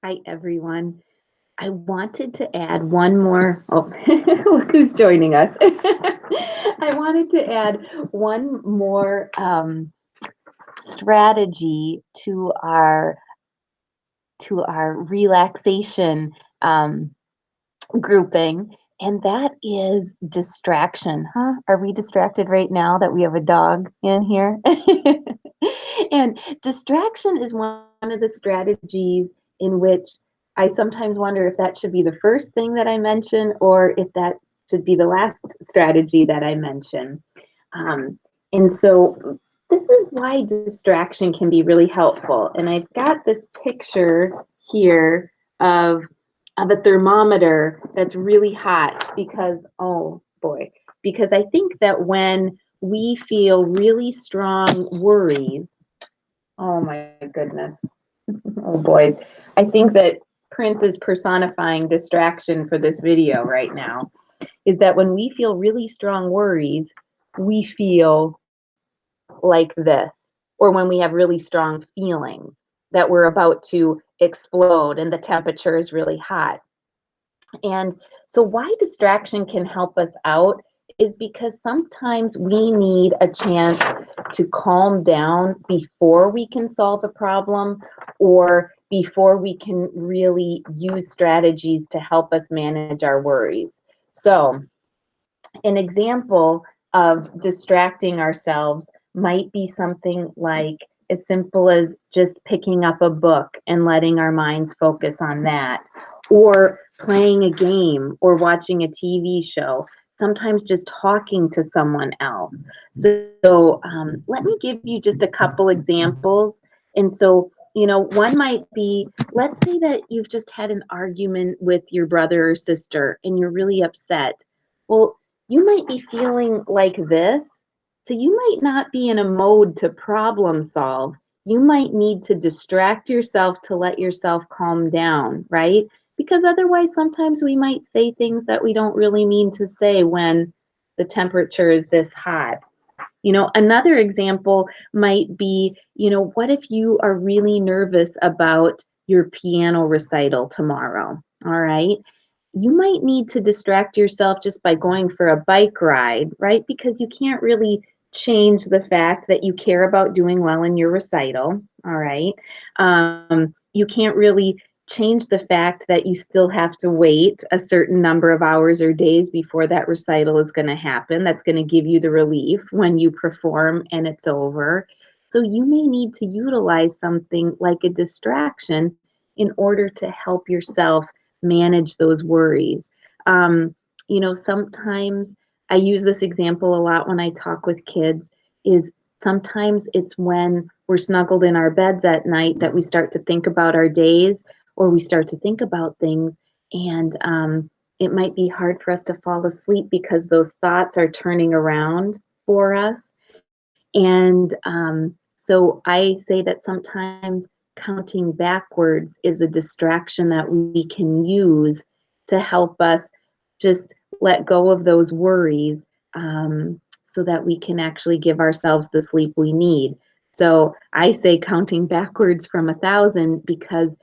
Hi, everyone. I wanted to add one more. Oh, look who's joining us. I wanted to add one more strategy to our relaxation um, grouping, and that is distraction. Huh? Are we distracted right now that we have a dog in here? And distraction is one of the strategies in which I sometimes wonder if that should be the first thing that I mention or if that should be the last strategy that I mention. Um, and so this is why distraction can be really helpful. And I've got this picture here of a thermometer that's really hot because, oh boy, because I think that when we feel really strong worries, oh my goodness, oh boy, I think that Prince is personifying distraction for this video right now, is that when we feel really strong worries, we feel like this, or when we have really strong feelings that we're about to explode and the temperature is really hot. And so, why distraction can help us out is because sometimes we need a chance to calm down before we can solve a problem or before we can really use strategies to help us manage our worries. So, an example of distracting ourselves might be something like as simple as just picking up a book and letting our minds focus on that, or playing a game or watching a TV show, sometimes just talking to someone else. So let me give you just a couple examples. And so, one might be, let's say that you've just had an argument with your brother or sister and you're really upset. Well, you might be feeling like this, so you might not be in a mode to problem solve. You might need to distract yourself to let yourself calm down, right? Because otherwise, sometimes we might say things that we don't really mean to say when the temperature is this hot. Another example might be, what if you are really nervous about your piano recital tomorrow? All right. You might need to distract yourself just by going for a bike ride, right? Because you can't really change the fact that you care about doing well in your recital. All right. You can't really change the fact that you still have to wait a certain number of hours or days before that recital is going to happen. That's going to give you the relief when you perform and it's over. So you may need to utilize something like a distraction in order to help yourself manage those worries. Sometimes I use this example a lot when I talk with kids is sometimes it's when we're snuggled in our beds at night that we start to think about our days or we start to think about things, and it might be hard for us to fall asleep because those thoughts are turning around for us. And so I say that sometimes counting backwards is a distraction that we can use to help us just let go of those worries, so that we can actually give ourselves the sleep we need. So I say counting backwards from 1,000 because,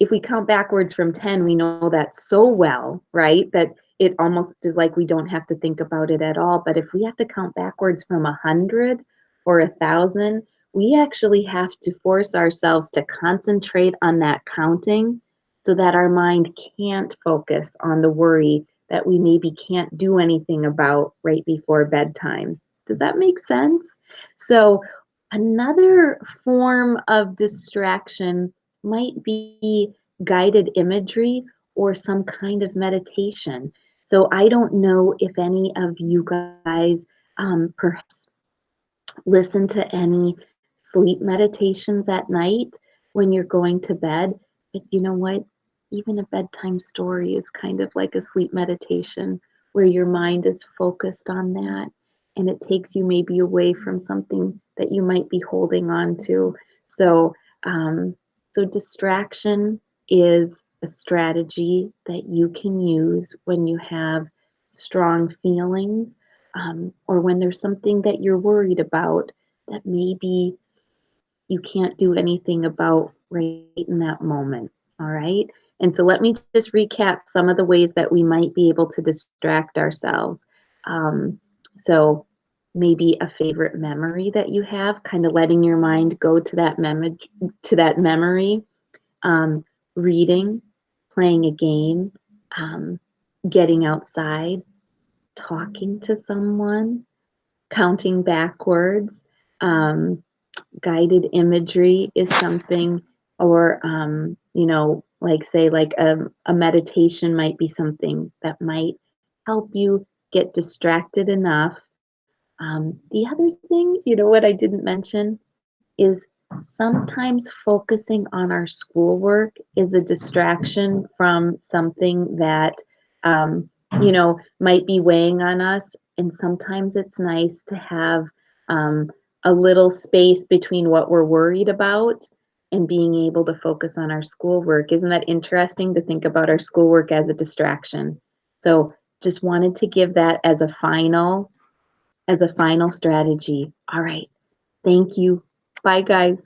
if we count backwards from 10, we know that so well, right? That it almost is like we don't have to think about it at all. But if we have to count backwards from 100 or 1,000, we actually have to force ourselves to concentrate on that counting so that our mind can't focus on the worry that we maybe can't do anything about right before bedtime. Does that make sense? So, another form of distraction might be guided imagery or some kind of meditation. So, I don't know if any of you guys perhaps listen to any sleep meditations at night when you're going to bed. But you know what? Even a bedtime story is kind of like a sleep meditation where your mind is focused on that and it takes you maybe away from something that you might be holding on to. So, um, so distraction is a strategy that you can use when you have strong feelings, or when there's something that you're worried about that maybe you can't do anything about right in that moment. All right. And so let me just recap some of the ways that we might be able to distract ourselves. Um, so maybe a favorite memory that you have, kind of letting your mind go to that memory, um, reading, playing a game, um, getting outside, talking to someone, counting backwards. Um, Guided imagery is something, or like say like a meditation might be something that might help you get distracted enough. The other thing, what I didn't mention is sometimes focusing on our schoolwork is a distraction from something that might be weighing on us, and sometimes it's nice to have um, a little space between what we're worried about and being able to focus on our schoolwork. Isn't that interesting to think about our schoolwork as a distraction? So just wanted to give that as a final strategy. All right. Thank you. Bye, guys.